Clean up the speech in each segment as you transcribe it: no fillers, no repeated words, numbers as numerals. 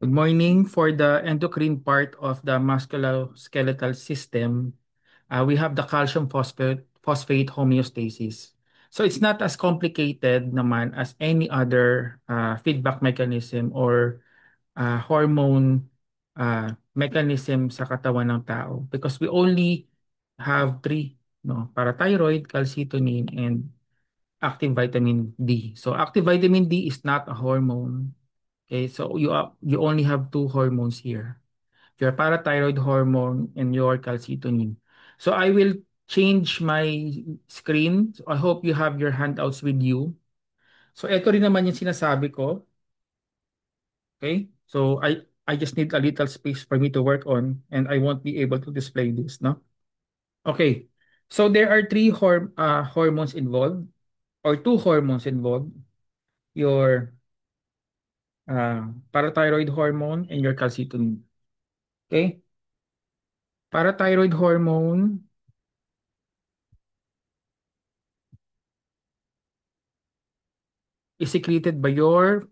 Good morning. For the endocrine part of the musculoskeletal system, we have the calcium phosphate homeostasis. So it's not as complicated naman as any other feedback mechanism or hormone mechanism sa katawan ng tao because we only have three, no, parathyroid, calcitonin, and active vitamin D. So active vitamin D is not a hormone. Okay, so you only have two hormones here, your parathyroid hormone and your calcitonin. So I will change my screen. So I hope you have your handouts with you. So ito rin naman yung sinasabi ko. Okay? So I just need a little space for me to work on and I won't be able to display this, no? Okay. So there are three hormones involved or two hormones involved. Your parathyroid hormone and your calcitonin. Okay? Parathyroid hormone is secreted by your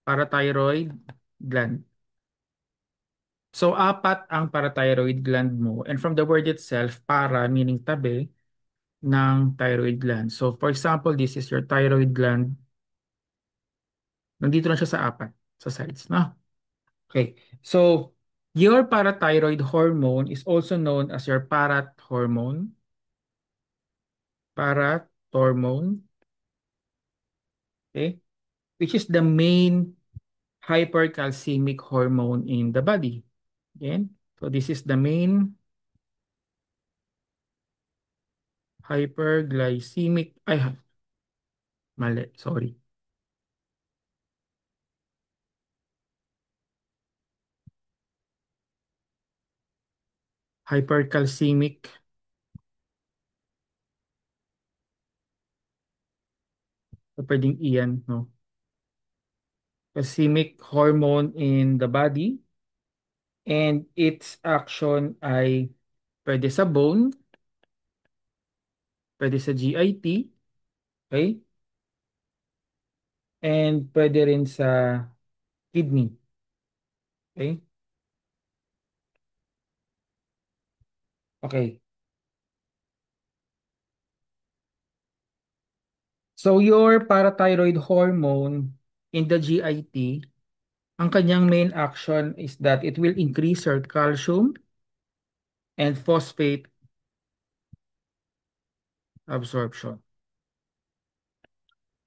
parathyroid gland. So, apat ang parathyroid gland mo. And from the word itself, para meaning tabi ng thyroid gland. So, for example, this is your thyroid gland. Nandito na siya sa apat, sa sides, no? Okay. So, your parathyroid hormone is also known as your parat hormone. Parat hormone. Okay. Which is the main hypercalcemic hormone in the body. Again, so this is the main hyperglycemic, mali, sorry. Hypercalcemic, so pwedeng iyan, no? Calcemic hormone in the body and its action ay pwede sa bone, pwede sa GIT, okay? And pwede rin sa kidney, okay? Okay. So your parathyroid hormone in the GIT, ang kanyang main action is that it will increase your calcium and phosphate absorption.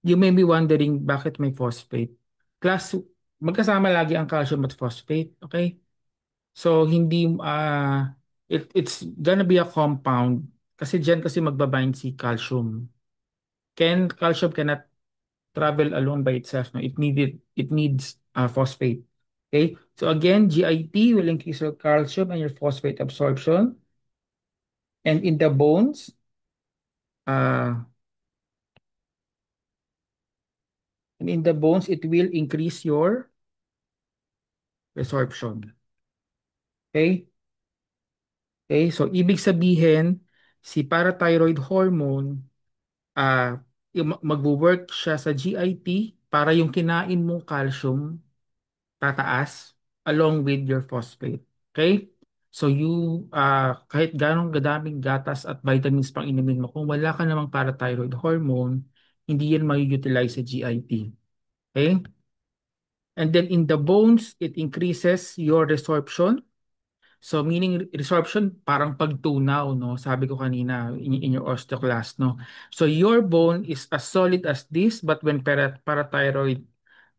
You may be wondering bakit may phosphate. Class, magkasama lagi ang calcium at phosphate, okay? So hindi it's gonna be a compound kasi diyan kasi magbabind si calcium. Calcium cannot travel alone by itself, no? It needs phosphate. Okay? So again, GIT will increase your calcium and your phosphate absorption. And in the bones, uh, it will increase your resorption. Okay? Okay, so ibig sabihin, si parathyroid hormone, magwo-work siya sa GIT para yung kinain mong calcium tataas along with your phosphate. Okay? So kahit ganong gadaming gatas at vitamins pang inumin mo, kung wala ka namang parathyroid hormone, hindi yan ma-utilize sa GIT. Okay? And then in the bones, it increases your resorption. So meaning resorption parang pagtunaw, no? Sabi ko kanina in your osteoclast, no? So your bone is as solid as this, but when parathyroid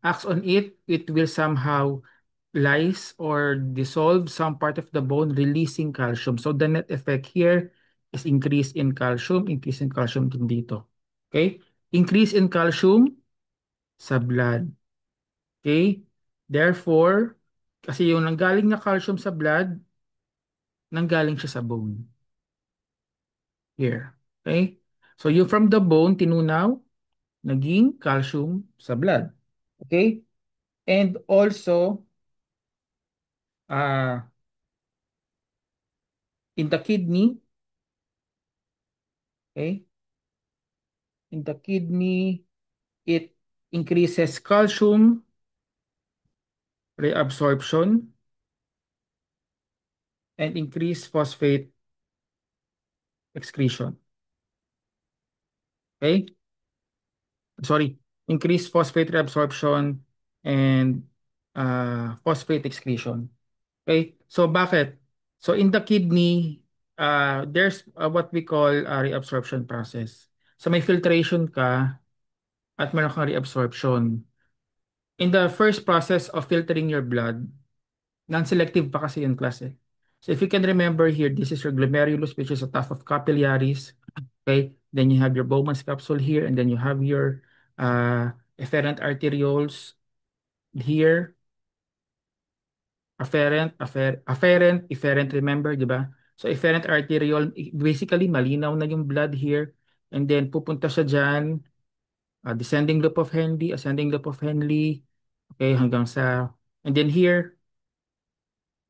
acts on it, it will somehow lyse or dissolve some part of the bone, releasing calcium. So the net effect here is increase in calcium din dito. Okay? Increase in calcium sa blood. Okay? Therefore, kasi yung nanggaling na calcium sa blood, nanggaling siya sa bone. Here. Okay? So yung from the bone, tinunaw, naging calcium sa blood. Okay? And also, uh, in the kidney, okay? In the kidney, it increases calcium reabsorption, and increase phosphate excretion. Okay? Sorry, increase phosphate reabsorption and phosphate excretion. Okay? So bakit? So in the kidney, there's what we call a reabsorption process. So may filtration ka at meron kang reabsorption. In the first process of filtering your blood, non-selective pa kasi yung class eh. So if you can remember here, this is your glomerulus, which is a tuft of capillaries. Okay, then you have your Bowman's capsule here, and then you have your efferent arterioles here, afferent, remember, di ba? So efferent arteriole, basically malinaw na yung blood here, and then pupunta siya dyan, descending loop of Henle, ascending loop of Henle, okay, hanggang sa, and then here,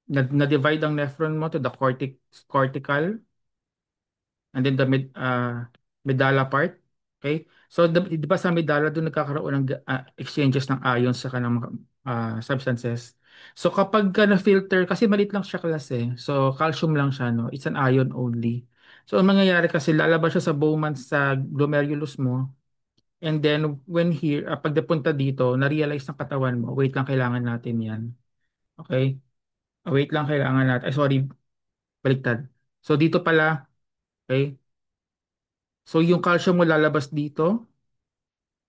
na-divide ang nephron mo to the cortical, and then the medulla part. Okay? So, di ba sa medulla, doon nagkakaroon ng exchanges ng ions sa kanang substances. So, kapag ka na-filter, kasi malit lang siya klase. So, calcium lang siya, no? It's an ion only. So, ang mangyayari kasi, lalabas siya sa Bowman's sa glomerulus mo. And then, when here, pag napunta dito, na-realize ng katawan mo, wait lang, kailangan natin yan. Okay? Wait lang, kailangan natin. Ay, sorry, baliktad. So, dito pala, okay? So yung calcium mo lalabas dito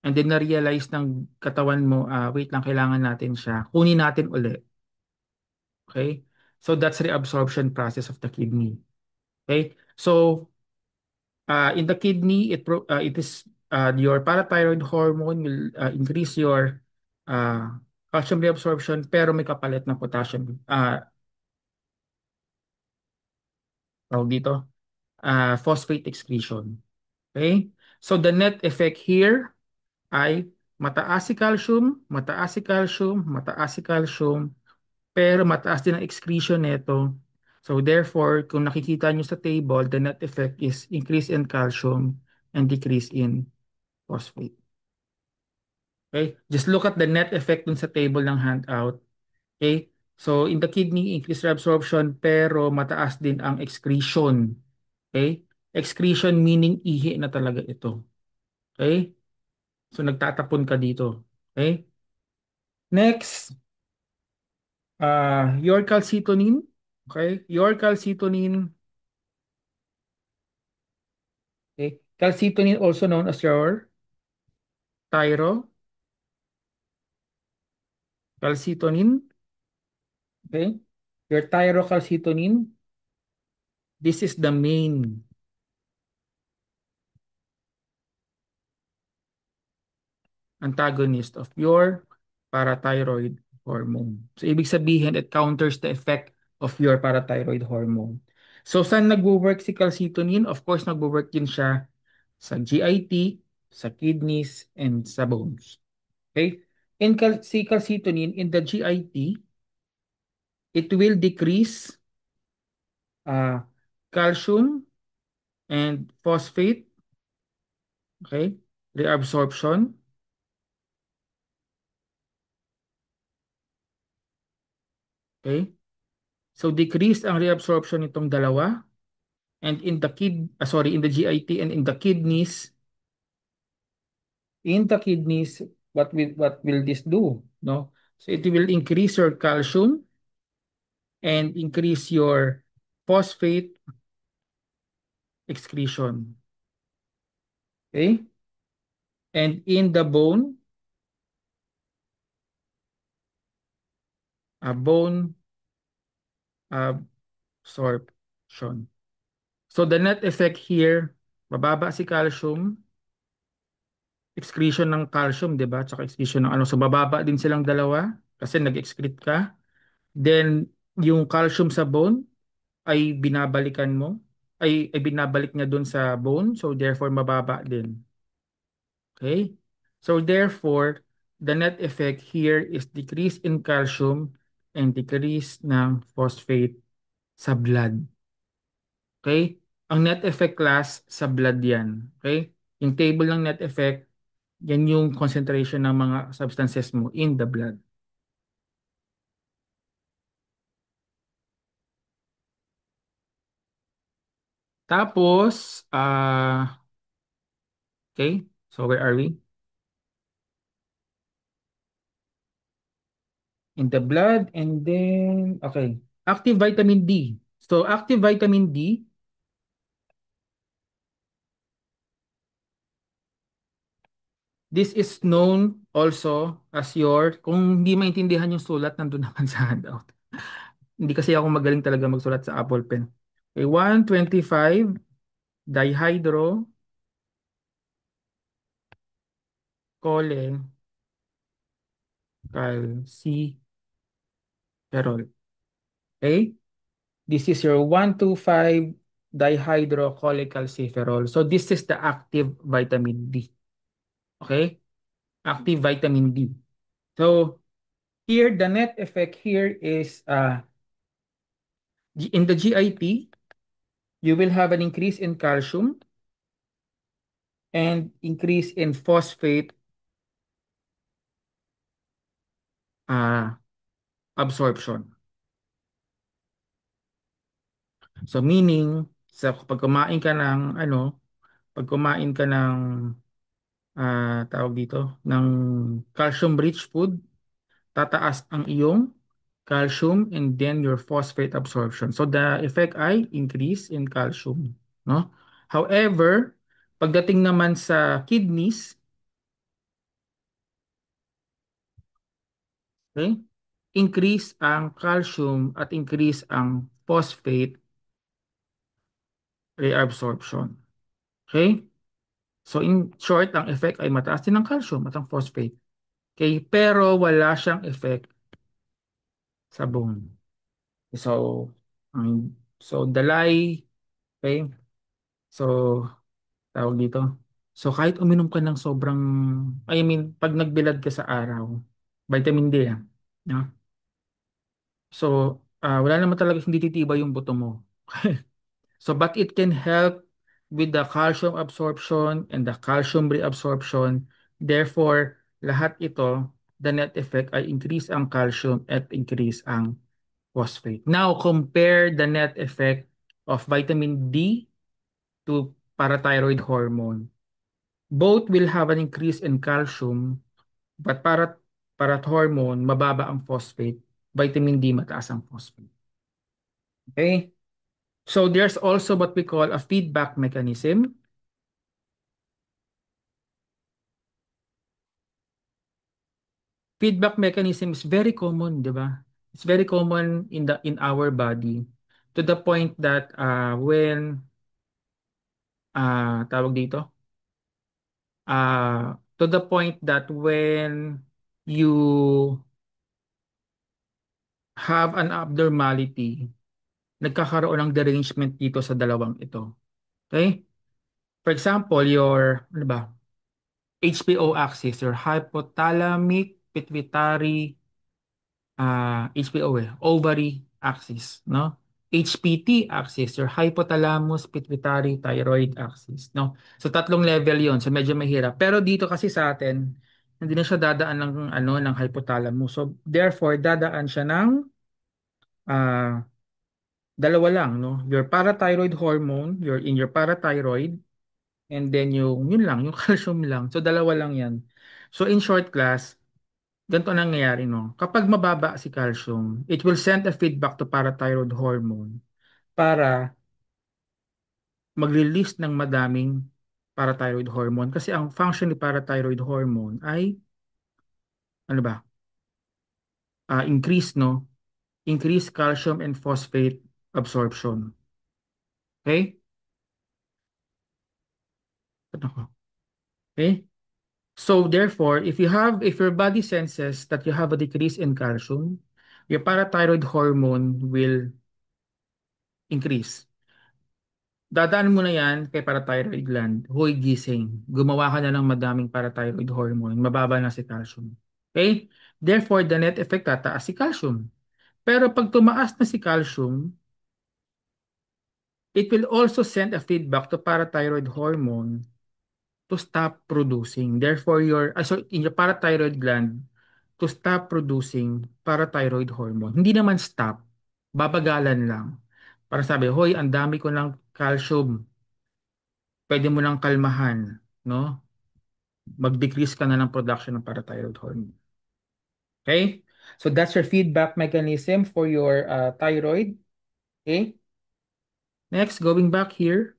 and then na-realize ng katawan mo, wait lang, kailangan natin siya. Kunin natin uli. Okay? So that's reabsorption process of the kidney. Okay? So in the kidney, it is your parathyroid hormone will increase your uh, calcium reabsorption pero may kapalit na potassium tawag dito, phosphate excretion. Okay? So the net effect here ay mataas si calcium, mataas si calcium, mataas si calcium, pero mataas din ang excretion nito. So therefore, kung nakikita nyo sa table, the net effect is increase in calcium and decrease in phosphate. Okay? Just look at the net effect dun sa table ng handout. Okay? So in the kidney, increase reabsorption, pero mataas din ang excretion. Okay? Excretion meaning ihi na talaga ito. Okay? So nagtatapon ka dito. Okay? Next, your calcitonin. Okay? Your calcitonin. Okay? Calcitonin also known as your tyrocalcitonin. Okay? Your tyrocalcitonin. This is the main antagonist of your parathyroid hormone. So, ibig sabihin, it counters the effect of your parathyroid hormone. So, saan nagwo-work si calcitonin? Of course, nagwo-work din siya sa GIT, sa kidneys, and sa bones. Okay? Si calcitonin in the GIT, it will decrease uh, calcium and phosphate, okay? Reabsorption, okay? So decrease ang reabsorption nitong dalawa, and in the GIT and in the kidneys, what will this do? No? So it will increase your calcium and increase your phosphate excretion. Okay? And in the bone absorption. So the net effect here, mababa si calcium, excretion ng calcium, 'di ba? Tsaka excretion ng ano, so bababa din silang dalawa kasi nag-excrete ka. Then yung calcium sa bone ay binabalikan mo, ay binabalik niya doon sa bone, so therefore mababa din. Okay? So therefore, the net effect here is decrease in calcium and decrease ng phosphate sa blood. Okay? Ang net effect class sa blood yan. Okay? Yung table ng net effect, yan yung concentration ng mga substances mo in the blood. Tapos, okay, so where are we? In the blood, and then, okay, active vitamin D. So, active vitamin D, this is known also as your, kung hindi maintindihan yung sulat, nandun naman sa handout. Hindi kasi ako magaling talaga magsulat sa Apple Pen. Okay, 125 dihydro cholecalciferol. Okay? This is your 125 dihydrocholecalciferol. So this is the active vitamin D. Okay? Active vitamin D. So here the net effect here is in the GIT, you will have an increase in calcium and increase in phosphate uh, absorption. So meaning, sa pag kumain ka ng ano, pag kumain ka ng tawag dito, ng calcium rich food, tataas ang iyong calcium and then your phosphate absorption. So the effect ay increase in calcium, no? However, pagdating naman sa kidneys, okay? Increase ang calcium at increase ang phosphate reabsorption. Okay? So in short, ang effect ay mataas din ang calcium at ang phosphate. Okay? Pero wala siyang effect sa bone. So, dalay, okay? So, tawag dito. So, kahit uminom ka ng sobrang, I mean, pag nagbilad ka sa araw, vitamin D, no? So, wala naman talaga hindi titibay yung buto mo. So, but it can help with the calcium absorption and the calcium reabsorption. Therefore, lahat ito, the net effect ay increase ang calcium at increase ang phosphate. Now, compare the net effect of vitamin D to parathyroid hormone. Both will have an increase in calcium, but parat hormone, mababa ang phosphate. Vitamin D, mataas ang phosphate. Okay? So there's also what we call a feedback mechanism. Feedback mechanism is very common, di ba? It's very common in our body to the point that when tawag dito, to the point that when you have an abnormality, nagkakaroon ng derangement dito sa dalawang ito. Okay? For example, your ano ba? HPO axis, your hypothalamic pituitary HPO ovary axis, no? HPT axis, your hypothalamus pituitary thyroid axis, no? So tatlong level 'yon, so medyo mahirap. Pero dito kasi sa atin, hindi na siya dadaan ng ano ng hypothalamus. So therefore dadaan siya ng ah, dalawa lang, no? Your parathyroid hormone, your in your parathyroid, and then yung yun lang, yung calcium lang. So dalawa lang 'yan. So in short class, ganito ang nangyayari, no? Kapag mababa si calcium, it will send a feedback to parathyroid hormone para mag-release ng madaming parathyroid hormone. Kasi ang function ni parathyroid hormone ay, ano ba? Increase, no? Increase calcium and phosphate absorption. Okay? Ano ko? Okay? So therefore, if your body senses that you have a decrease in calcium, your parathyroid hormone will increase. Dadaan mo na yan kay parathyroid gland. Hoy, gising. Gumawa ka na ng madaming parathyroid hormone. Mababa na si calcium. Okay? Therefore, the net effect tataas si calcium. Pero pag tumaas na si calcium, it will also send a feedback to parathyroid hormone to stop producing. Therefore, in your parathyroid gland, to stop producing parathyroid hormone. Hindi naman stop. Babagalan lang. Para sabi, hoy, ang dami ko ng calcium, pwede mo nang kalmahan, no? Mag-decrease ka na ng production ng parathyroid hormone. Okay? So that's your feedback mechanism for your thyroid. Okay? Next, going back here,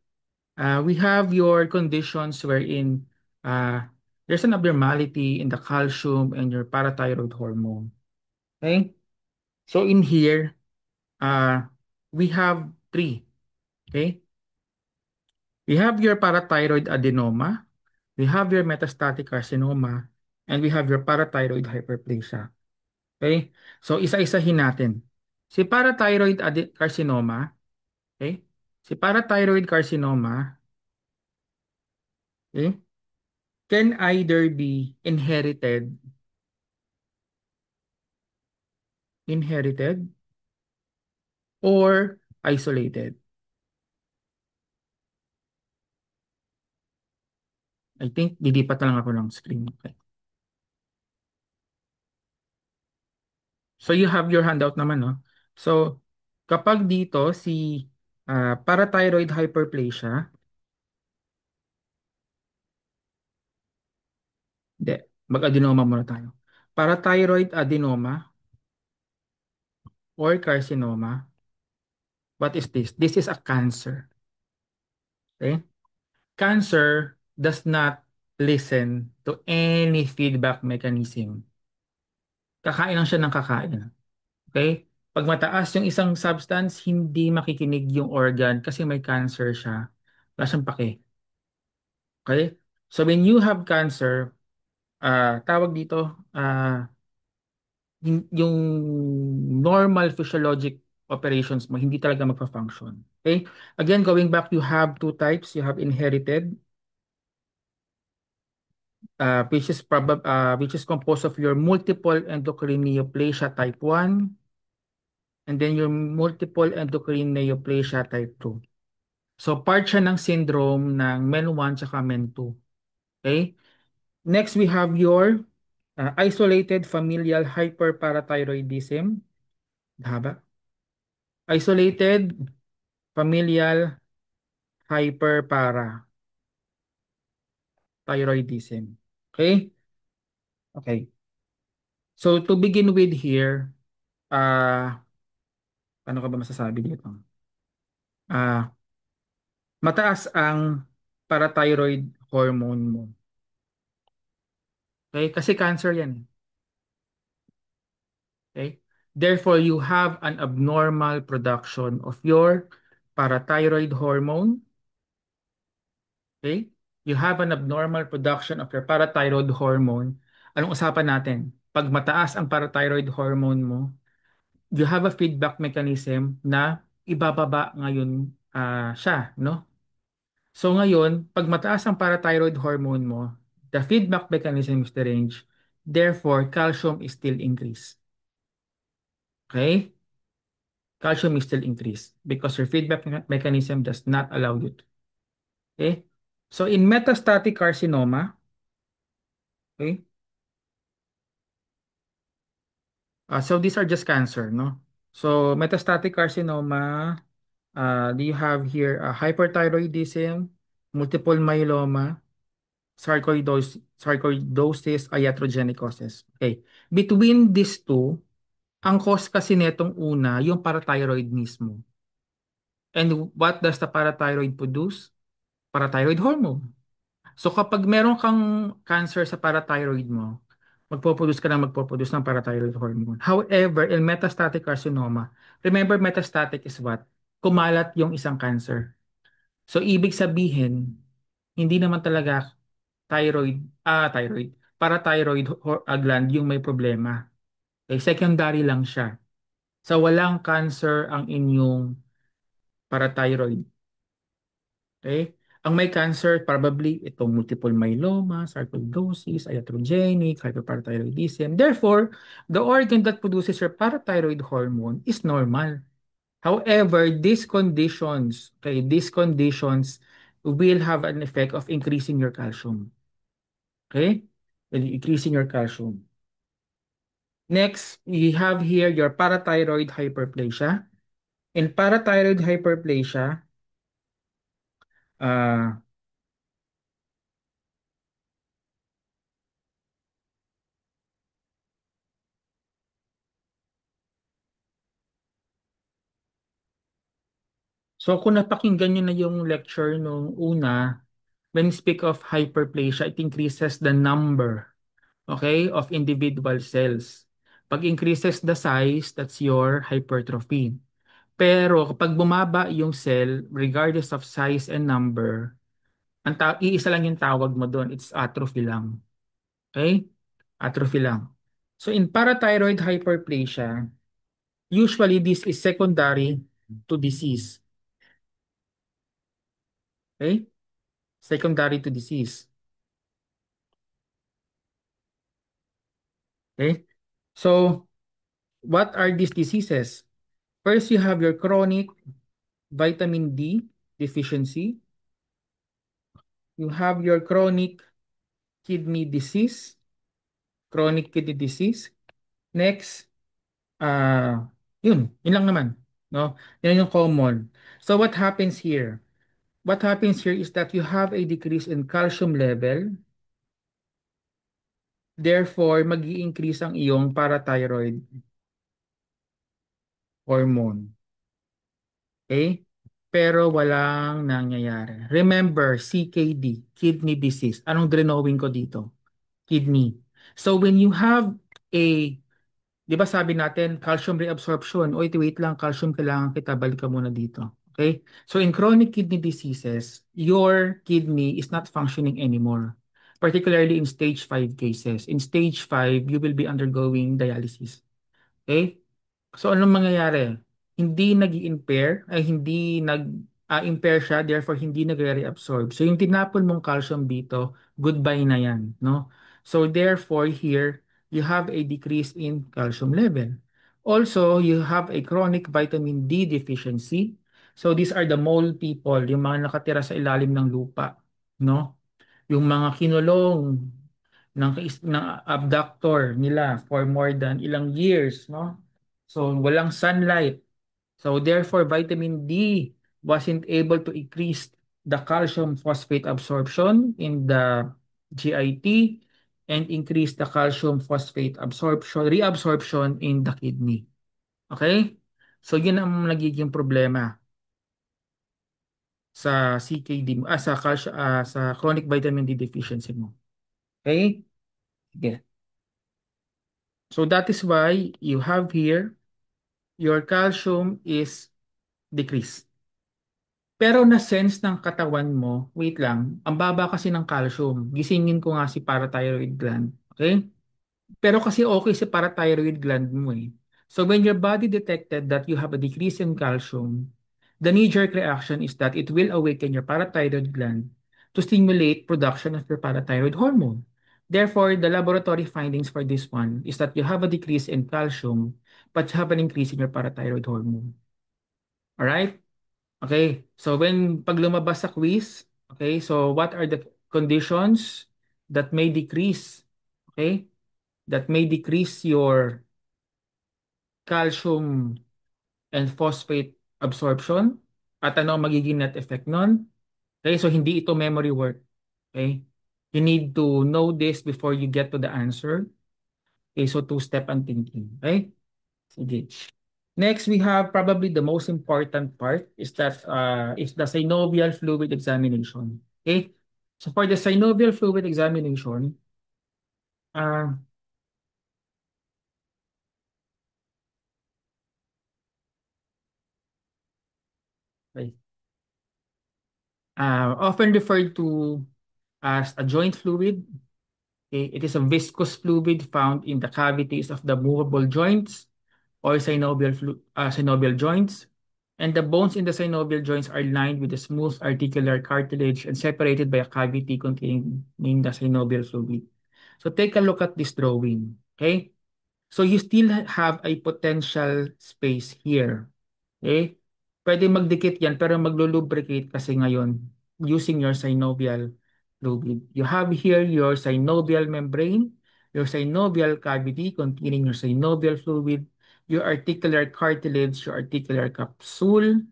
we have your conditions wherein uh, there's an abnormality in the calcium and your parathyroid hormone. Okay? So in here, uh, we have three. Okay? We have your parathyroid adenoma, we have your metastatic carcinoma, and we have your parathyroid hyperplasia. Okay? So isa-isahin natin. Si parathyroid carcinoma, okay? Si parathyroid carcinoma, okay, can either be inherited or isolated. I think dilipat na lang ako ng screen. Okay. So you have your handout naman, no? So kapag dito si parathyroid hyperplasia, hindi, mag-adenoma muna tayo. Parathyroid adenoma or carcinoma, what is this? This is a cancer. Okay? Cancer does not listen to any feedback mechanism. Kakain lang siya ng kakain. Okay? Pag mataas yung isang substance, hindi makikinig yung organ kasi may cancer siya. Wala siyang pake. Okay? So when you have cancer, tawag dito, yung normal physiologic operations mo, hindi talaga magpa-function. Okay? Again, going back, you have two types. You have inherited, which is composed of your multiple endocrine neoplasia type 1 and then your multiple endocrine neoplasia type 2. So part siya ng syndrome ng MEN1 tsaka MEN2. Okay? Next, we have your isolated familial hyperparathyroidism. Haba. Isolated familial hyperparathyroidism. Okay? Okay. So to begin with here, uh, ano ka ba masasabi dito? Ah, mataas ang parathyroid hormone mo. Okay? Kasi cancer yan. Okay? Therefore, you have an abnormal production of your parathyroid hormone. Okay? You have an abnormal production of your parathyroid hormone. Anong usapan natin? Pag mataas ang parathyroid hormone mo, you have a feedback mechanism na ibababa ngayon siya, no? So ngayon, pag mataas ang parathyroid hormone mo, the feedback mechanism is the range. Therefore, calcium is still increased. Okay? Calcium is still increased because your feedback mechanism does not allow you to. Okay? So in metastatic carcinoma, okay? So these are just cancer, no? So metastatic carcinoma, do you have here hyperthyroidism, multiple myeloma, sarcoidosis, iatrogenicosis. Okay. Between these two, ang cause kasi netong una, yung parathyroid mismo. And what does the parathyroid produce? Parathyroid hormone. So kapag meron kang cancer sa parathyroid mo, magpo-produce ng parathyroid hormone. However, in metastatic carcinoma, remember metastatic is what? Kumalat yung isang cancer. So ibig sabihin, hindi naman talaga parathyroid gland yung may problema. Okay, secondary lang siya. So walang cancer ang inyong parathyroid. Okay? Ang may cancer, probably itong multiple myeloma, sarcoidosis, iatrogenic, hyperparathyroidism. Therefore, the organ that produces your parathyroid hormone is normal. However, these conditions will have an effect of increasing your calcium. Okay? Increasing your calcium. Next, we have here your parathyroid hyperplasia. In parathyroid hyperplasia, uh, so kung napakinggan nyo na yung lecture nung una, when we speak of hyperplasia, it increases the number, okay, of individual cells. Pag increases the size, that's your hypertrophy. Pero kapag bumaba yung cell, regardless of size and number, iisa lang yung tawag mo doon, it's atrophy lang. Okay? Atrophy lang. So in parathyroid hyperplasia, usually this is secondary to disease. Okay? Secondary to disease. Okay? So what are these diseases? First, you have your chronic vitamin D deficiency. You have your chronic kidney disease. Chronic kidney disease. Next, yun lang naman, no? Yan yung common. So what happens here? What happens here is that you have a decrease in calcium level, therefore mag-i-increase ang iyong parathyroid hormone. Okay? Pero walang nangyayari. Remember, CKD, kidney disease. Anong drenowing ko dito? Kidney. So when you have a, di ba sabi natin, calcium reabsorption. O wait lang, calcium kailangan kita, balik ka muna dito. Okay? So in chronic kidney diseases, your kidney is not functioning anymore. Particularly in stage 5 cases. In stage 5, you will be undergoing dialysis. Okay? So anong mangyayari? Hindi nag-impair, ay hindi nag-impair siya, therefore hindi nagre-reabsorb. So yung tinapon mong calcium dito, goodbye na yan, no? So therefore here, you have a decrease in calcium level. Also, you have a chronic vitamin D deficiency. So these are the mole people, yung mga nakatira sa ilalim ng lupa, no? Yung mga kinulong ng abductor nila for more than ilang years, no? So walang sunlight. So therefore vitamin D wasn't able to increase the calcium phosphate absorption in the GIT and increase the calcium phosphate reabsorption in the kidney. Okay? So yun ang nagiging problema sa CKD mo, sa chronic vitamin D deficiency mo. Okay? Sige. So that is why you have here your calcium is decreased. Pero na-sense ng katawan mo, wait lang, ang baba kasi ng calcium. Gisingin ko nga si parathyroid gland. Okay? Pero kasi okay si parathyroid gland mo eh. So when your body detected that you have a decrease in calcium, the knee-jerk reaction is that it will awaken your parathyroid gland to stimulate production of your parathyroid hormone. Therefore, the laboratory findings for this one is that you have a decrease in calcium, but you have an increase in your parathyroid hormone. Alright? Okay. So pag lumabas sa quiz, okay, so what are the conditions that may decrease, okay, that may decrease your calcium and phosphate absorption at ano ang magiging net effect nun? Okay, so hindi ito memory work. Okay? You need to know this before you get to the answer. Okay, so two-step ang thinking. Okay? Sige. Next, we have probably the most important part is the synovial fluid examination. Okay? So for the synovial fluid examination, uh, okay, often referred to as a joint fluid. Okay? It is a viscous fluid found in the cavities of the movable joints or synovial joints. And the bones in the synovial joints are lined with a smooth articular cartilage and separated by a cavity containing the synovial fluid. So take a look at this drawing. Okay? So you still have a potential space here. Okay? Pwede magdikit yan pero maglo-lubricate kasi ngayon using your synovial fluid. You have here your synovial membrane, your synovial cavity containing your synovial fluid, your articular cartilage, your articular capsule,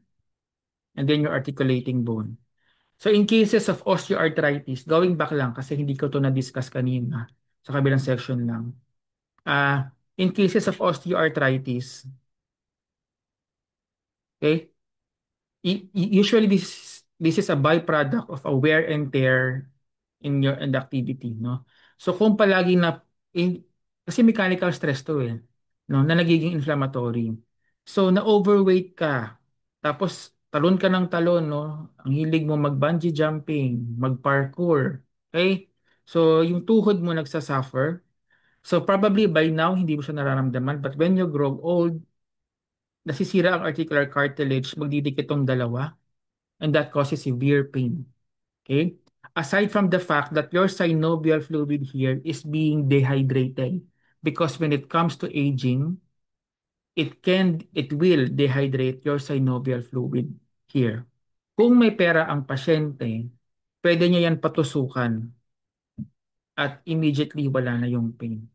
and then your articulating bone. So in cases of osteoarthritis, going back lang kasi hindi ko to na-discuss kanina sa kabilang section lang. In cases of osteoarthritis, okay, usually this is a byproduct of a wear and tear in your and activity, no? So kung palagi na in, kasi mechanical stress to eh, no, na nagiging inflammatory. So na overweight ka, tapos talon ka ng talon, no? Ang hilig mo mag-bungee jumping, mag-parkour, okay? So yung tuhod mo nagsasuffer. So probably by now hindi mo siya nararamdaman, but when you grow old, nasisira ang articular cartilage, magdidikit tong dalawa, and that causes severe pain. Okay? Aside from the fact that your synovial fluid here is being dehydrated, because when it comes to aging, it will dehydrate your synovial fluid here. Kung may pera ang pasyente, pwede niya yan patusukan at immediately wala na yung pain.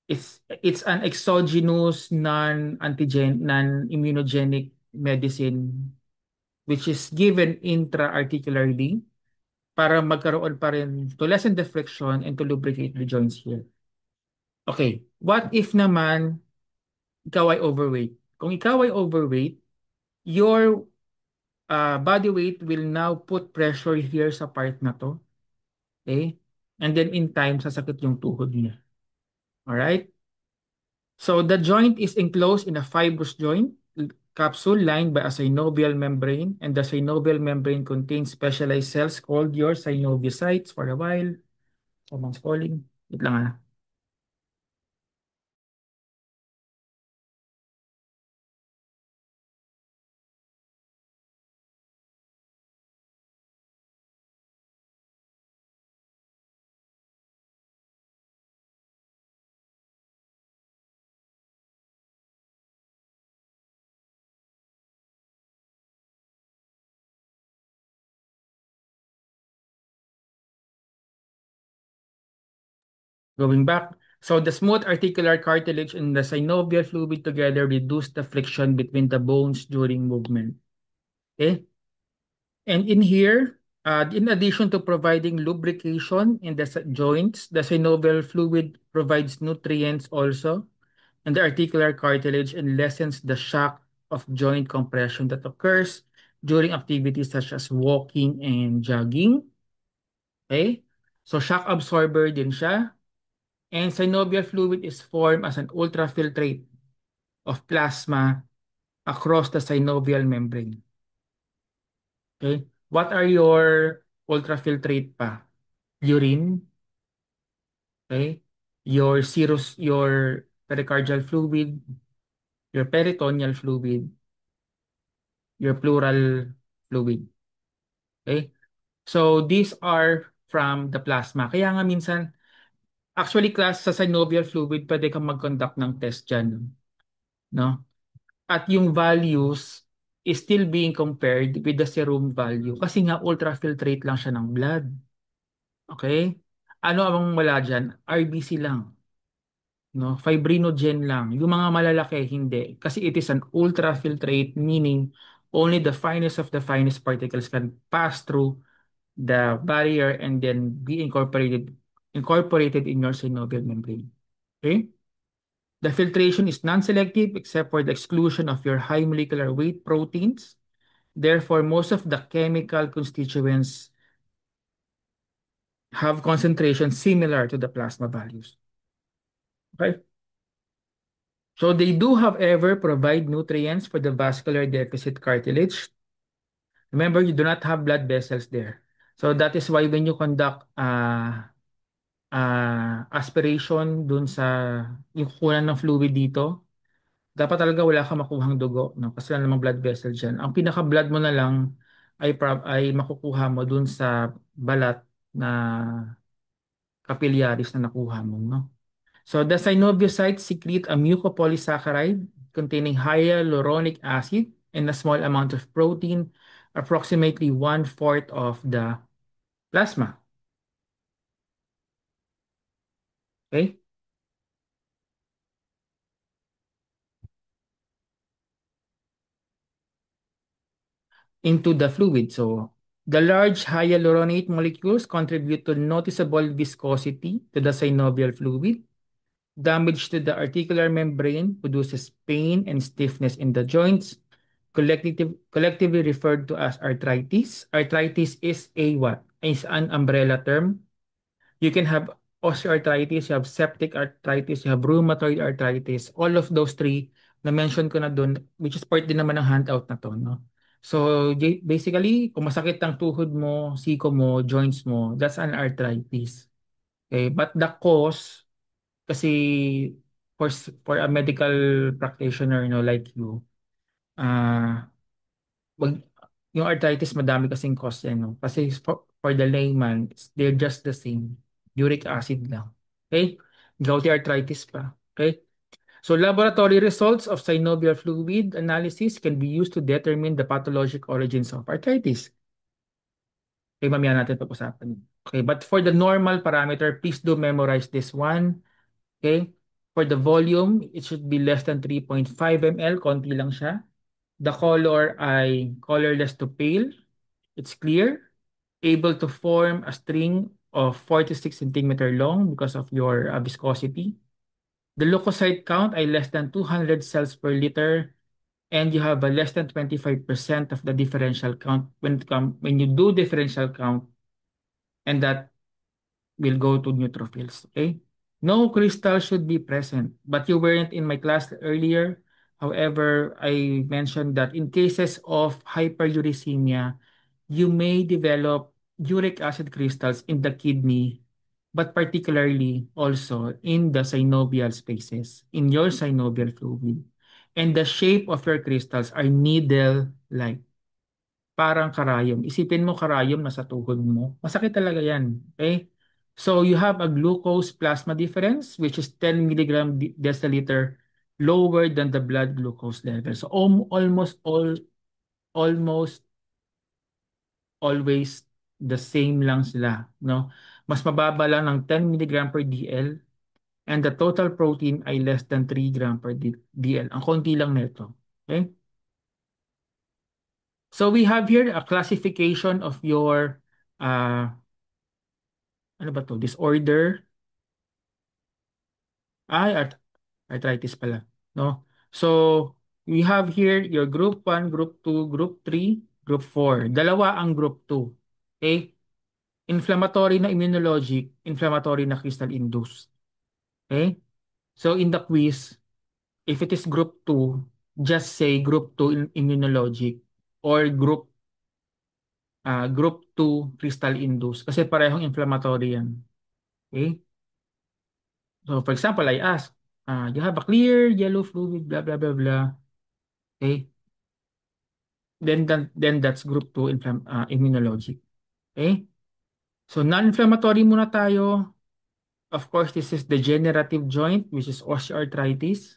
It's an exogenous non-immunogenic medicine which is given intra-articularly para magkaroon pa rin to lessen the friction and to lubricate the joints here. Okay, what if naman ikaw ay overweight? Kung ikaw ay overweight, your body weight will now put pressure here sa part na to. Okay? And then in time, sasakit yung tuhod niya. Alright? So the joint is enclosed in a fibrous joint capsule lined by a synovial membrane, and the synovial membrane contains specialized cells called your synoviocytes. For a while, someone's calling. Wait lang ah. Going back, so the smooth articular cartilage and the synovial fluid together reduce the friction between the bones during movement. Okay? And in here, in addition to providing lubrication in the joints, the synovial fluid provides nutrients also in the articular cartilage and lessens the shock of joint compression that occurs during activities such as walking and jogging. Okay? So shock absorber din siya. And synovial fluid is formed as an ultrafiltrate of plasma across the synovial membrane. Okay? What are your ultrafiltrate pa? Urine, okay? Your serous, your pericardial fluid, your peritoneal fluid, your pleural fluid. Okay? So these are from the plasma. Kaya nga minsan, actually class sa synovial fluid, pwede kang mag-conduct ng test dyan. No? At yung values is still being compared with the serum value kasi nga ultrafiltrate lang siya ng blood. Okay? Ano ang wala dyan? RBC lang. No? Fibrinogen lang. Yung mga malalaki, hindi. Kasi it is an ultrafiltrate, meaning only the finest of the finest particles can pass through the barrier and then be incorporated in your synovial membrane. Okay? The filtration is non-selective except for the exclusion of your high molecular weight proteins. Therefore, most of the chemical constituents have concentrations similar to the plasma values. Okay? So they do, however, provide nutrients for the vascular deficit cartilage. Remember, you do not have blood vessels there. So that is why when you conduct aspiration dun sa yung kukunan ng fluid dito, dapat talaga wala kang makuhang dugo, no? Kasi wala namang blood vessel dyan. Ang pinaka-blood mo na lang ay makukuha mo dun sa balat na capillaries na nakuha mo, no? So the synoviocytes secrete a mucopolysaccharide containing hyaluronic acid and a small amount of protein, approximately 1/4 of the plasma. Okay? into the fluid. So the large hyaluronate molecules contribute to noticeable viscosity to the synovial fluid. Damage to the articular membrane produces pain and stiffness in the joints, collectively referred to as arthritis. Arthritis is a what? Is an umbrella term. You can have osteoarthritis, you have septic arthritis, you have rheumatoid arthritis. All of those three na-mention ko na dun, which is part din naman ng handout na to, no? So, basically, kung masakit ang tuhod mo, siko mo, joints mo, that's an arthritis. Okay? But the cause, kasi for a medical practitioner, no, like you, ah wag, yung arthritis madami kasing cause yan, no? Kasi for the layman, they're just the same. Uric acid lang. Okay? Gouty arthritis pa. Okay? So laboratory results of synovial fluid analysis can be used to determine the pathologic origins of arthritis. Okay, mamaya natin pag-usapan. Okay, but for the normal parameter, please do memorize this one. Okay? For the volume, it should be less than 3.5 ml. Konti lang siya. The color ay colorless to pale. It's clear, able to form a string of 4 to 6 centimeter long because of your viscosity. The leukocyte count ay less than 200 cells per liter, and you have a less than 25% of the differential count when you do differential count, and that will go to neutrophils. Okay? No crystal should be present, but you weren't in my class earlier. However, I mentioned that in cases of hyperuricemia, you may develop uric acid crystals in the kidney, but particularly also in the synovial spaces, in your synovial fluid. And the shape of your crystals are needle-like. Parang karayom. Isipin mo karayom nasa tuhod mo. Masakit talaga yan. Okay? So you have a glucose plasma difference which is 10 milligram deciliter lower than the blood glucose level. So almost always the same lang sila, no? Mas mababa lang ng 10 milligram per DL, and the total protein ay less than 3 gram per DL. Ang konti lang nito. Okay? So we have here a classification of your uh, ano ba to? Disorder. Arthritis pala. No? So, we have here your group 1, group 2, group 3, group 4. Dalawa ang group 2. Okay? Inflammatory na immunologic, inflammatory na crystal induced. Okay? So, in the quiz, if it is group 2, just say group 2 immunologic or group 2 crystal induced kasi parehong inflammatory yan. Okay? So, for example, I ask, you have a clear yellow fluid, blah, blah, blah, blah. Okay? Then that's group 2 immunologic. Okay? So, non-inflammatory muna tayo. Of course, this is degenerative joint, which is osteoarthritis.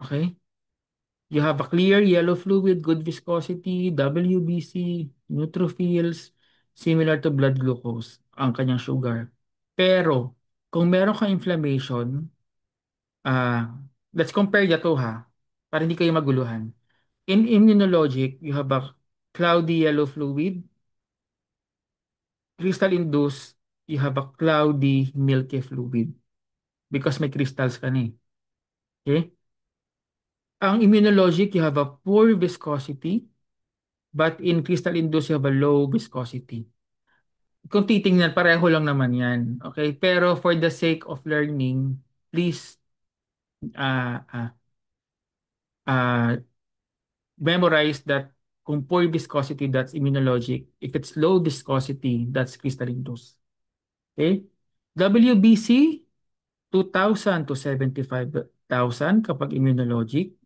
Okay? You have a clear yellow fluid, good viscosity, WBC, neutrophils, similar to blood glucose, ang kanyang sugar. Pero, kung meron kang inflammation, Ah, let's compare the two ha, para hindi kayo maguluhan. In immunologic, you have a cloudy yellow fluid. Crystal induced, you have a cloudy milky fluid because may crystals ka na eh. Okay? Ang immunologic, you have a poor viscosity, but in crystal induced, you have a low viscosity. Kung titingnan, pareho lang naman yan. Okay? Pero for the sake of learning, please uh, uh, uh, memorize that kung poor viscosity, that's immunologic. If it's low viscosity, that's crystalline dose. Okay? WBC, 2,000 to 75,000 kapag immunologic.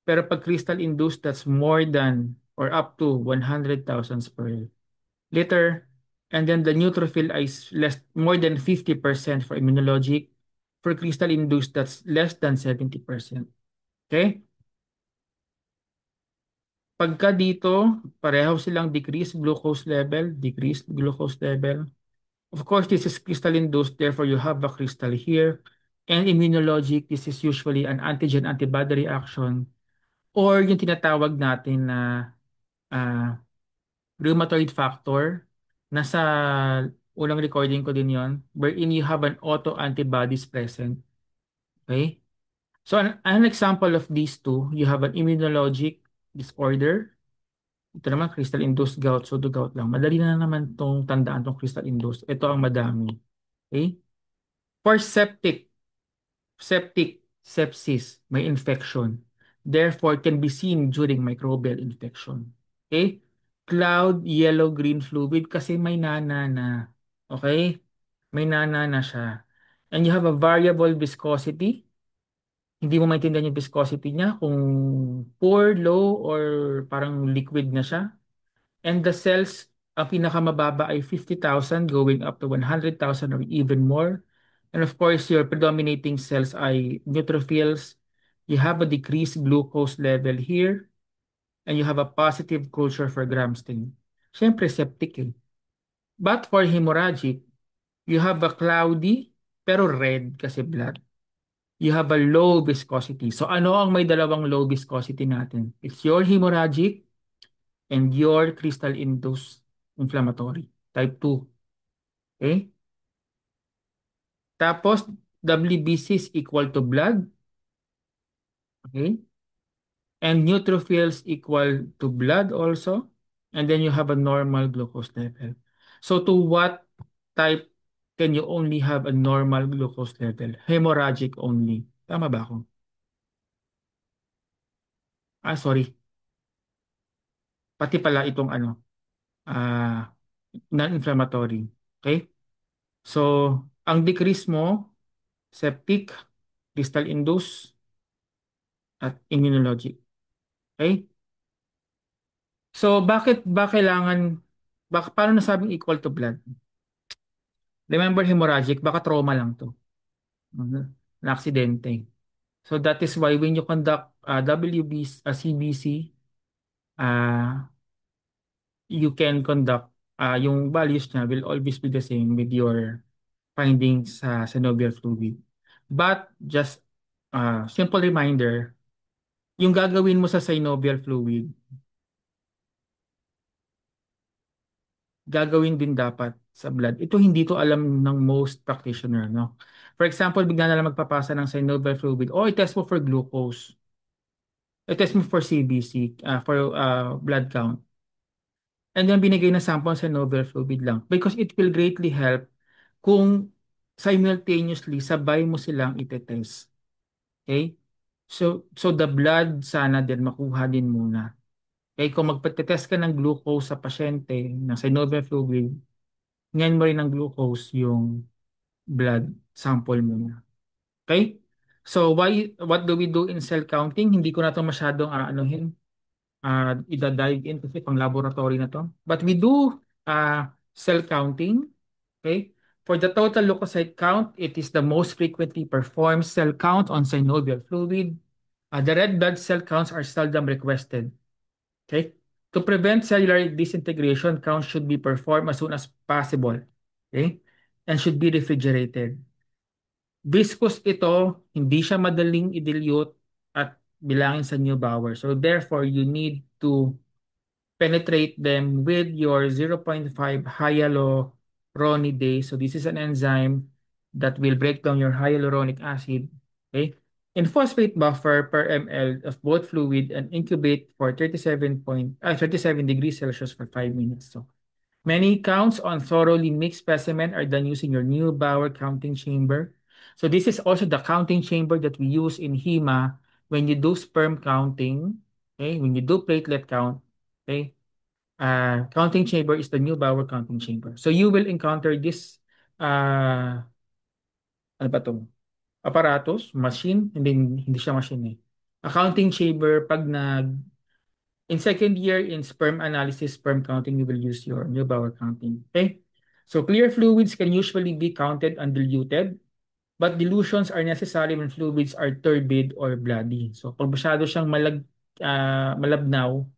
Pero pag crystal induced, that's more than or up to 100,000 per liter. And then the neutrophil is more than 50% for immunologic. For crystal induced, that's less than 70%. Okay? Pagka dito, pareho silang decreased glucose level. Of course, this is crystalline dose, therefore you have a crystal here. And immunologic, this is usually an antigen-antibody reaction. or yung tinatawag natin na ah, rheumatoid factor. Nasa unang recording ko din yon, wherein you have an auto-antibodies present. Okay? So an example of these two, you have an immunologic disorder. Ito naman, crystal-induced gout, pseudo-gout lang. Madali na naman tong tandaan tong crystal-induced. Ito ang madami. Okay? For septic, sepsis, may infection. Therefore, can be seen during microbial infection. Okay? Cloud, yellow-green fluid kasi may nana na. Okay? May nana na siya. And you have a variable viscosity. Hindi mo maintindihan yung viscosity niya kung poor, low, or parang liquid na siya. And the cells, ang pinakamababa ay 50,000 going up to 100,000 or even more. And of course, your predominating cells ay neutrophils. You have a decreased glucose level here, and you have a positive culture for gram stain. Siyempre, septic eh. But for hemorrhagic, you have a cloudy pero red kasi blood. You have a low viscosity. So ano ang may dalawang low viscosity natin? It's your hemorrhagic and your crystal-induced inflammatory. Type 2. Okay? Tapos, WBC is equal to blood. Okay? And neutrophils equal to blood also. And then you have a normal glucose level. So to what type can you only have a normal glucose level? Hemorrhagic only. Tama ba ako? Ah, sorry. Pati pala itong ano, ah, non-inflammatory. Okay? So, ang decrease mo, septic, crystal-induced, at immunologic. Okay? So, bakit ba kailangan, paano nasabing equal to blood? Remember hemorrhagic, baka trauma lang to. Mhm. Na aksidente. So, that is why when you conduct CBC, uh, you can conduct, yung values niya will always be the same with your findings sa synovial fluid. But, just simple reminder, yung gagawin mo sa synovial fluid, gagawin din dapat sa blood. Ito hindi to alam ng most practitioner, no? For example, bigla na lang magpapasa ng synovial fluid. O, i-test mo for glucose. I-test mo for CBC, for blood count. And then binigay na sample sa synovial fluid lang. Because it will greatly help kung simultaneously sabay mo silang itetest. Okay? So the blood sana din makuha din muna. Okay, kung magpatitest ka ng glucose sa pasyente ng synovial fluid, ngayon mo rin ng glucose yung blood sample muna. Okay? So what do we do in cell counting? Hindi ko na to masyadong aanuhin. Ida-dive in kasi pang laboratory na to. But we do cell counting. Okay? For the total leukocyte count, it is the most frequently performed cell count on synovial fluid. The red blood cell counts are seldom requested. Okay? To prevent cellular disintegration, counts should be performed as soon as possible. Okay? And should be refrigerated. Viscous ito, hindi siya madaling i-dilute at bilangin sa Neubauer. So therefore, you need to penetrate them with your 0.5 hyaluronidase. So this is an enzyme that will break down your hyaluronic acid. Okay? In phosphate buffer per ml of both fluid and incubate for 37 degrees Celsius for 5 minutes. So many counts on thoroughly mixed specimen are done using your Neubauer counting chamber. So this is also the counting chamber that we use in HEMA when you do sperm counting, okay? When you do platelet count, okay? Counting chamber is the Neubauer counting chamber. So you will encounter this, ano ba to? Apparatus, machine, hindi siya machine eh. A counting chamber, in second year in sperm analysis, sperm counting, you will use your Neubauer counting. Okay? So clear fluids can usually be counted undiluted, but dilutions are necessary when fluids are turbid or bloody. So pag masyado siyang malabnaw,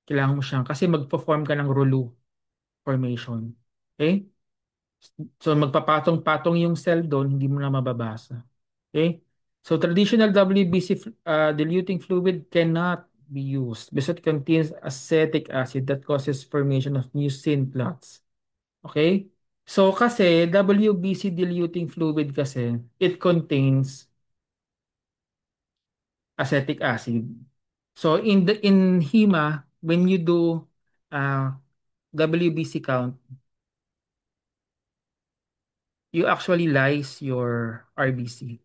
kailangan mo siyang, kasi magpo-form ka ng rouleau formation. Okay? So magpapatong-patong yung cell doon, hindi mo na mababasa. Okay? So traditional WBC diluting fluid cannot be used because it contains acetic acid that causes formation of mucin clots. Okay? So kasi WBC diluting fluid kasi it contains acetic acid. So in HEMA when you do uh, WBC count, you actually lyse your RBC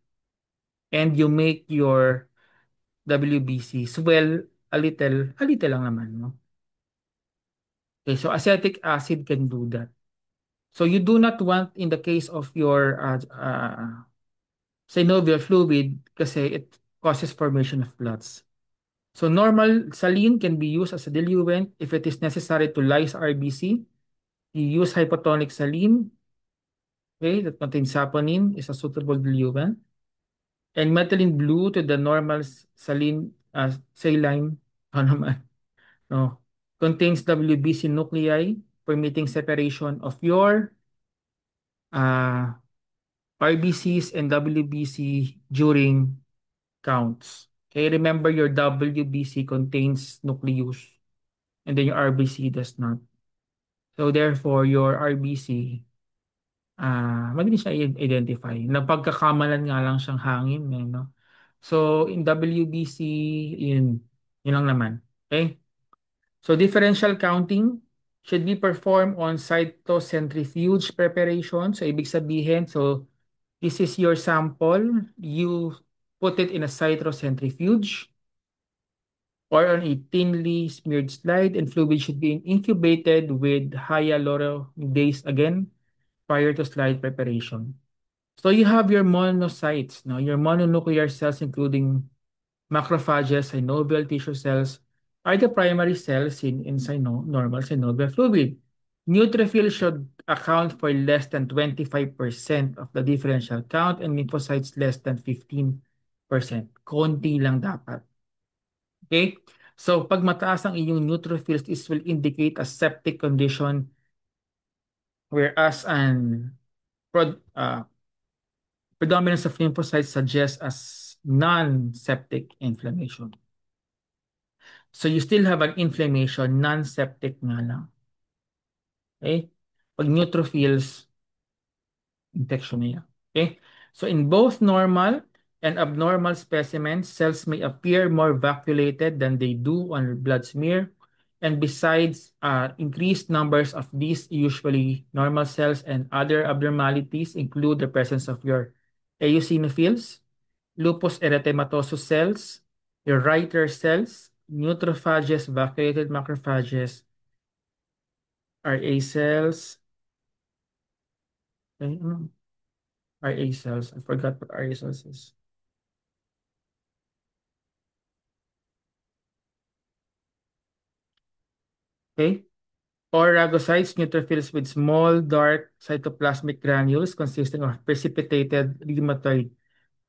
and you make your WBC swell a little lang naman, no? Okay, so acetic acid can do that. So you do not want in the case of your synovial fluid kasi it causes formation of clots. So normal saline can be used as a diluent if it is necessary to lyse RBC. You use hypotonic saline, okay, that contains saponin is a suitable diluent. And methylene blue to the normal saline saline ano naman, no, contains WBC nuclei permitting separation of your uh, RBCs and WBC during counts. Okay, remember your WBC contains nucleus and then your RBC does not. So therefore, your RBC, madali siya identify. Napagkakamalan nga lang siyang hangin, eh, no? So in WBC, yun lang naman. Okay? So differential counting should be performed on cytocentrifuge preparation. So ibig sabihin, so this is your sample. You put it in a cytocentrifuge or on a thinly smeared slide, and fluid should be incubated with hyaluronidase again prior to slide preparation. So you have your monocytes, no? Your mononuclear cells, including macrophages, synovial tissue cells, are the primary cells in normal synovial fluid. Neutrophils should account for less than 25% of the differential count and lymphocytes less than 15%. Konti lang dapat. Okay? So, pag mataas ang iyong neutrophils, this will indicate a septic condition whereas an predominance of lymphocytes suggests as non-septic inflammation. So, you still have an inflammation, non-septic nga lang. Okay? Pag neutrophils, infection na yan. Okay? So in both normal and abnormal specimens, cells may appear more vacuolated than they do on blood smear. And besides increased numbers of these usually normal cells and other abnormalities include the presence of your eosinophils, lupus erythematosus cells, your Reiter cells, neutrophages, vacuolated macrophages, RA cells, okay, RA cells. I forgot what RA cells is. Okay. Or rhagocytes, neutrophils with small, dark cytoplasmic granules consisting of precipitated rheumatoid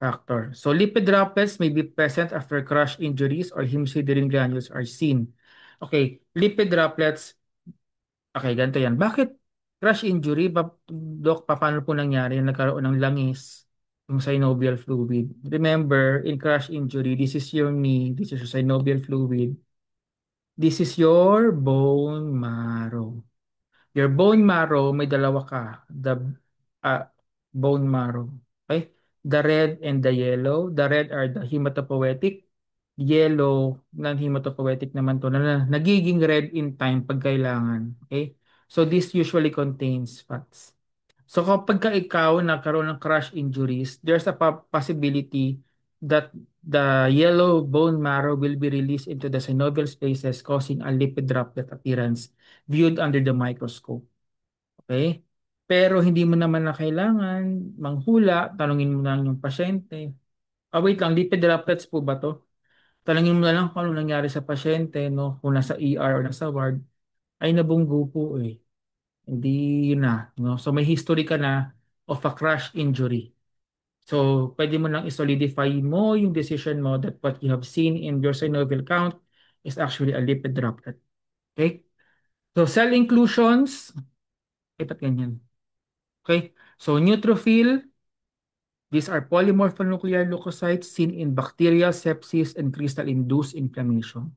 factor. So lipid droplets may be present after crush injuries or hemosiderin granules are seen. Okay, lipid droplets, okay, ganito yan. Bakit crush injury? Doc, paano po nangyari? Nagkaroon ng langis yung synovial fluid. Remember, in crush injury, this is your knee, this is your synovial fluid. This is your bone marrow. Your bone marrow, may dalawa ka. The uh, bone marrow. Okay? The red and the yellow. The red are the hematopoietic. Yellow, non-hematopoietic naman to, na nagiging red in time pag kailangan. Okay? So this usually contains fats. So kapag ka ikaw nagkaroon ng crush injuries, there's a possibility that the yellow bone marrow will be released into the synovial spaces causing a lipid droplet appearance viewed under the microscope. Okay? Pero hindi mo naman na kailangan manghula, tanungin mo lang yung pasyente. Wait lang, lipid droplets po ba to? Tanungin mo na lang kung ano nangyari sa pasyente, no? Kung nasa ER or nasa ward, ay nabunggo po eh. Hindi yun na, no? So may history ka na of a crush injury. So pwede mo lang i-solidify mo yung decision mo that what you have seen in your synovial count is actually a lipid droplet. Okay? So cell inclusions, ba't ganyan? Okay? So neutrophil, these are polymorphonuclear leukocytes seen in bacterial sepsis and crystal-induced inflammation.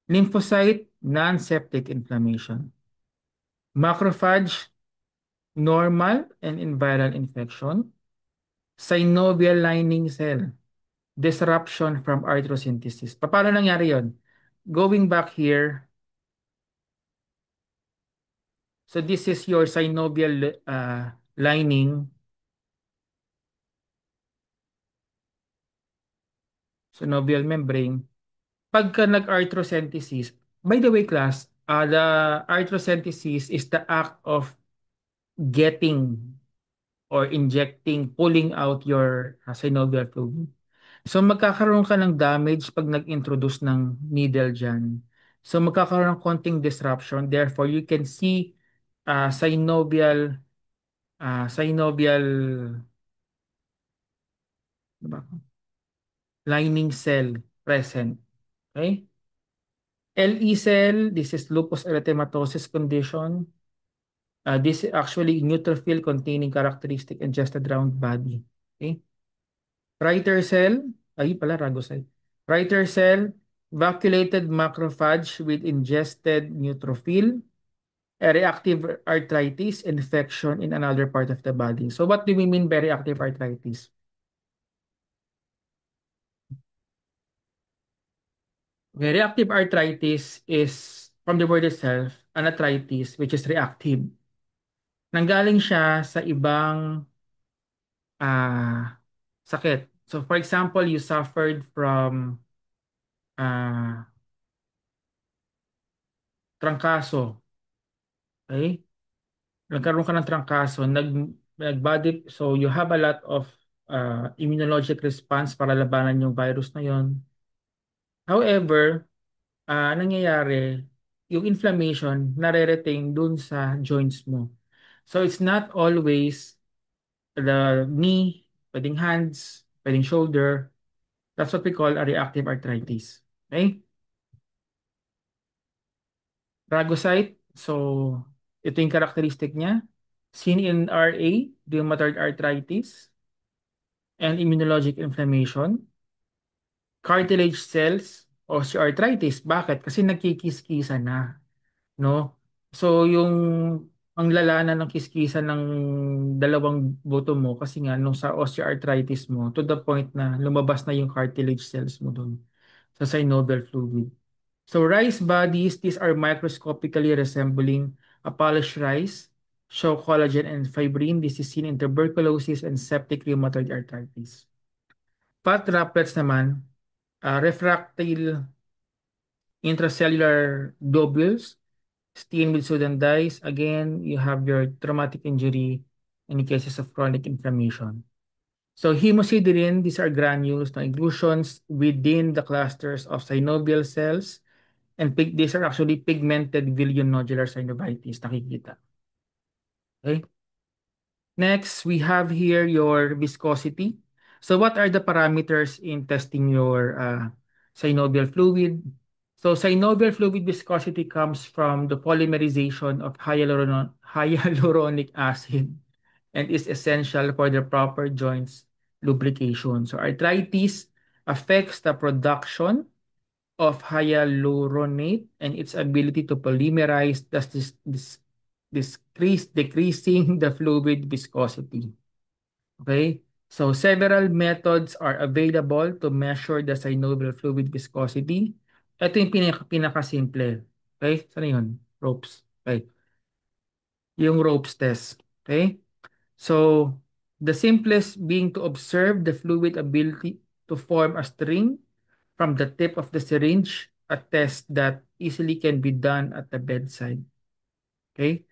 Lymphocyte, non-septic inflammation. Macrophage, normal and in viral infection. Synovial lining cell, disruption from arthrosynthesis. Paano nangyari yon? Going back here, so this is your synovial lining, synovial membrane. Pagka nag-arthrosynthesis, by the way class, the arthrosynthesis is the act of getting or injecting, pulling out your synovial fluid. So magkakaroon ka ng damage pag nag-introduce ng needle dyan. So magkakaroon ng konting disruption. Therefore, you can see synovial ano ba? Lining cell present. Okay? LE cell, this is lupus erythematosus condition. This is actually neutrophil containing characteristic adjusted round body. Okay? Reiter cell, ay pala rhagocyte. Reiter cell, vacuolated macrophage with ingested neutrophil, a reactive arthritis, infection in another part of the body. So what do we mean by reactive arthritis? Okay, reactive arthritis is from the word itself, an arthritis which is reactive. Nanggaling siya sa ibang sakit. So for example, you suffered from ah, trangkaso. Okay? Nagkaroon ka ng trangkaso, nag-body, so you have a lot of immunologic response para labanan yung virus na yon. However, nangyayari, yung inflammation nare-retain dun sa joints mo. So it's not always the knee, pwedeng hands, pwedeng shoulder. That's what we call a reactive arthritis. Okay? Rhagocyte, so ito yung characteristic niya. Seen in RA, rheumatoid arthritis, and immunologic inflammation. Cartilage cells, osteoarthritis. Bakit? Kasi nagkikis-kisa na, no? So yung ang lala na ng kiskisan ng dalawang buto mo kasi nga nung sa osteoarthritis mo to the point na lumabas na yung cartilage cells mo doon sa synovial fluid. So rice bodies, these are microscopically resembling a polished rice, show collagen and fibrin. This is seen in tuberculosis and septic rheumatoid arthritis. Fat droplets naman, refractile intracellular globules, stained with Sudan dyes. Again, you have your traumatic injury in cases of chronic inflammation. So hemosiderin, these are granules, no, inclusions within the clusters of synovial cells. And these are actually pigmented villonodular synovitis, nakikita. Okay? Next, we have here your viscosity. So what are the parameters in testing your synovial fluid? So synovial fluid viscosity comes from the polymerization of hyaluronic acid and is essential for the proper joints lubrication. So arthritis affects the production of hyaluronate and its ability to polymerize, thus decreasing the fluid viscosity. Okay? So several methods are available to measure the synovial fluid viscosity. Ito yung pinakasimple. Okay? Saan na yun? Ropes. Okay. Yung ropes test. Okay? So, the simplest being to observe the fluid ability to form a string from the tip of the syringe, a test that easily can be done at the bedside. Okay?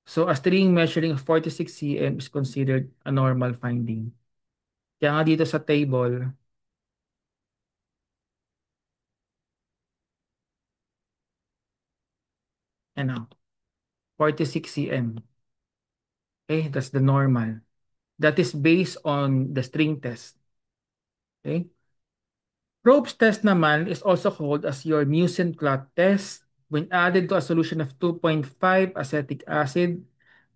So, a string measuring 46 cm is considered a normal finding. Kaya nga dito sa table, ano, 46 cm. Okay? That's the normal. That is based on the string test. Okay? Probes test naman is also called as your mucin clot test. When added to a solution of 2.5 acetic acid,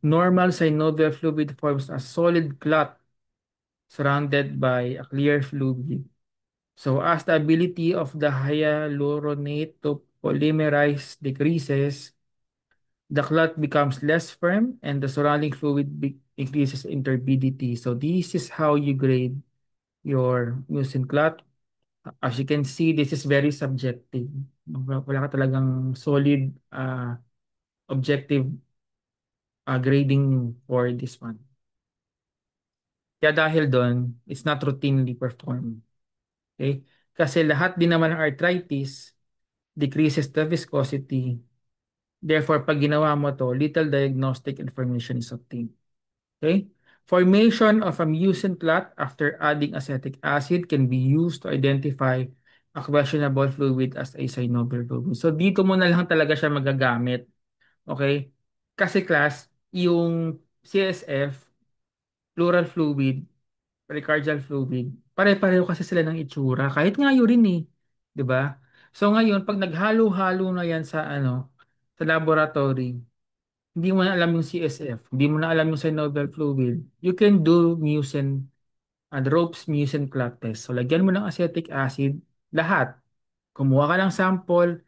normal synovial fluid forms a solid clot surrounded by a clear fluid. So as the ability of the hyaluronate to polymerize decreases, the clot becomes less firm, and the surrounding fluid increases in turbidity. So this is how you grade your mucin clot. As you can see, this is very subjective. Wala ka talagang solid objective grading for this one. Kaya dahil doon, it's not routinely performed. Okay? Kasi lahat din naman ng arthritis decreases the viscosity. Therefore, pag ginawa mo to, little diagnostic information is obtained. Okay? Formation of a mucin clot after adding acetic acid can be used to identify a questionable fluid as a synovial fluid. So, dito mo na lang talaga siya magagamit. Okay? Kasi class, yung CSF, pleural fluid, pericardial fluid, pare-pareho kasi sila ng itsura. Kahit nga urine eh. 'Di ba? So ngayon, pag naghalo-halo na yan sa sa laboratory, hindi mo na alam yung CSF, hindi mo na alam yung synovial fluid, you can do mucin and ropes mucin clot test. So lagyan mo ng acetic acid, lahat. Kumuha ka ng sample,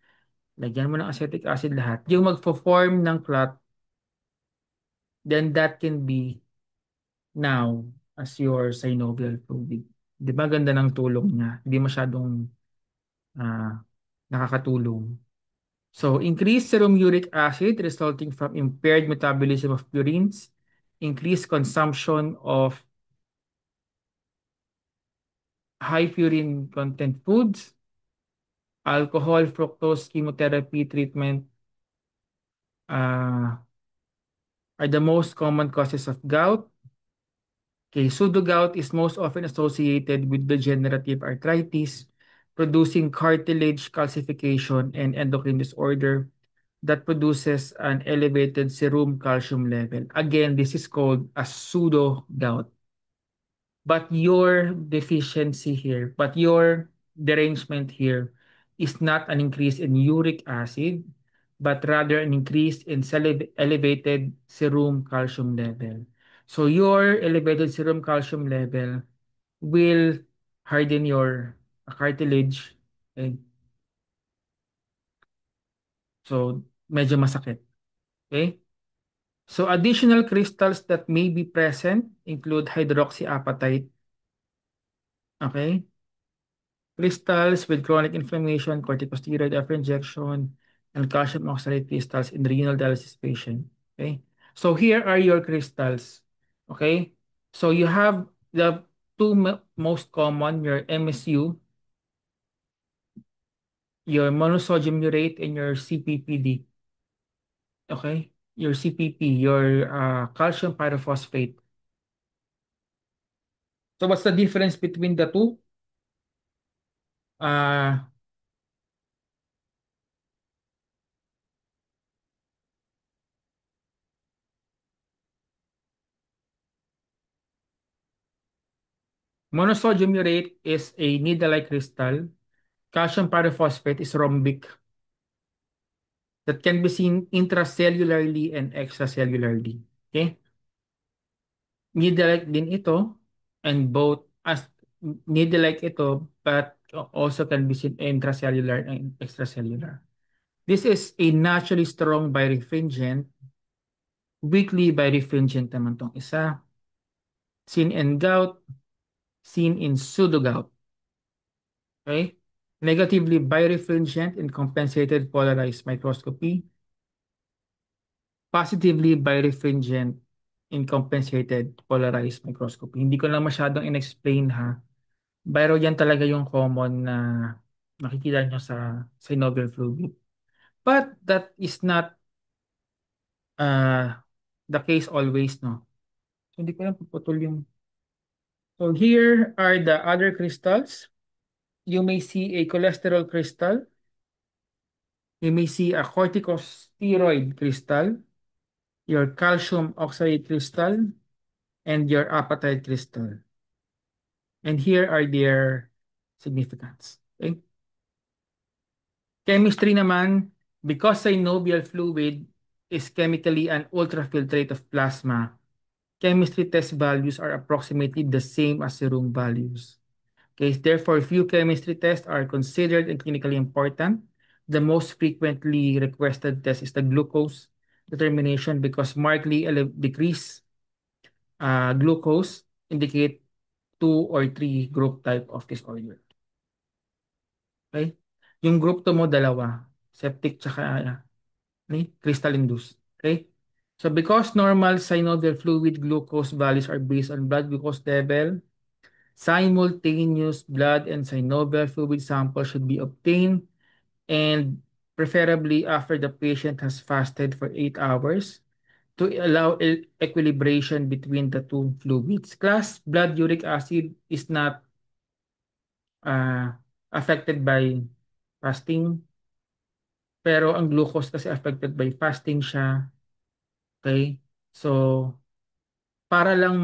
lagyan mo ng acetic acid lahat. Yung magfo-form ng clot, then that can be now as your synovial fluid. Di ba ganda ng tulong niya? Hindi masyadong ah, nakakatulong. So, increased serum uric acid resulting from impaired metabolism of purines, increased consumption of high purine content foods, alcohol, fructose, chemotherapy treatment uh, are the most common causes of gout. Okay, pseudogout is most often associated with degenerative arthritis, producing cartilage calcification and endocrine disorder that produces an elevated serum calcium level. Again, this is called a pseudogout. But your derangement here is not an increase in uric acid, but rather an increase in elevated serum calcium level. So your elevated serum calcium level will harden your cartilage. Okay? So medyo masakit. Okay? So additional crystals that may be present include hydroxyapatite. Okay? Crystals with chronic inflammation, corticosteroid after injection, and calcium oxalate crystals in renal dialysis patient. Okay? So here are your crystals. Okay? So you have the two most common, your MSU, your monosodium urate, and your CPPD. Okay? Your CPP, your calcium pyrophosphate. So what's the difference between the two? Uh, Monosodium urate is a needle-like crystal. Calcium pyrophosphate is rhombic that can be seen intracellularly and extracellularly. Okay? Needle-like din ito and both as needle-like ito but also can be seen intracellular and extracellular. This is a naturally strong birefringent. Weakly birefringent naman tong isa. Seen in gout, seen in pseudogout. Okay? Negatively birefringent in compensated polarized microscopy. Positively birefringent in compensated polarized microscopy. Hindi ko lang masyadong in-explain ha. Pero yan talaga yung common na makikita nyo sa synovial fluid. But that is not uh, the case always, no? So, hindi ko lang puputol yung... So, here are the other crystals. You may see a cholesterol crystal. You may see a corticosteroid crystal, your calcium oxalate crystal, and your apatite crystal. And here are their significance. Okay? Chemistry naman, because synovial fluid is chemically an ultrafiltrate of plasma, chemistry test values are approximately the same as serum values. Okay, therefore, few chemistry tests are considered and clinically important. the most frequently requested test is the glucose determination because markedly decrease glucose indicate two or three group type of disorder. Okay? Yung group 2 mo, dalawa. Septic tsaka crystal induced. Okay? So because normal synovial fluid glucose values are based on blood glucose level, simultaneous blood and synovial fluid sample should be obtained and preferably after the patient has fasted for 8 hours to allow equilibration between the two fluids. Class blood uric acid is not uh, affected by fasting, pero ang glucose kasi affected by fasting siya. Okay? So, para lang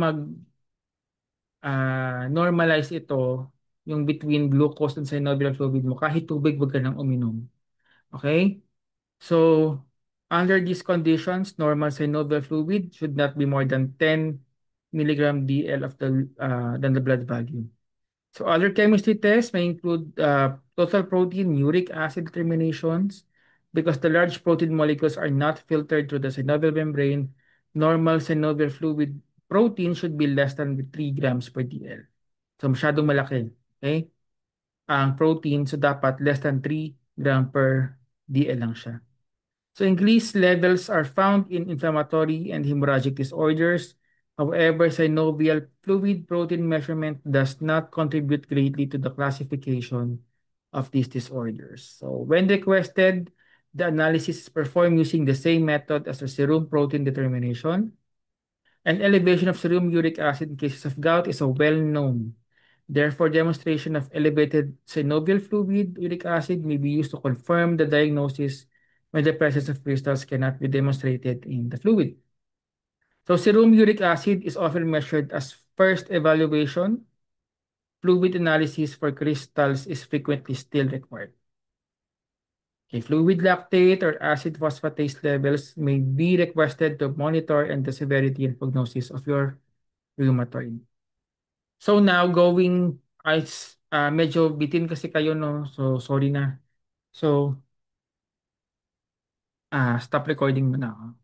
normalize ito, yung between glucose and synovial fluid mo, kahit tubig wag ka nang uminom. Okay? So, under these conditions, normal synovial fluid should not be more than 10 milligram DL of than the blood value. So other chemistry tests may include total protein, uric acid determinations. Because the large protein molecules are not filtered through the synovial membrane, normal synovial fluid protein should be less than 3 grams per DL. So masyadong malaki. Okay? Ang protein, so dapat less than 3 gram per DL lang siya. So increased levels are found in inflammatory and hemorrhagic disorders. However, synovial fluid protein measurement does not contribute greatly to the classification of these disorders. So when requested, the analysis is performed using the same method as the serum protein determination. An elevation of serum uric acid in cases of gout is a well-known. Therefore, demonstration of elevated synovial fluid uric acid may be used to confirm the diagnosis when the presence of crystals cannot be demonstrated in the fluid. So, serum uric acid is often measured as first evaluation. Fluid analysis for crystals is frequently still required. Okay, fluid lactate or acid phosphatase levels may be requested to monitor and the severity and prognosis of your rheumatoid. So now going medyo bitin kasi kayo no. So sorry na. So stop recording mo na ako.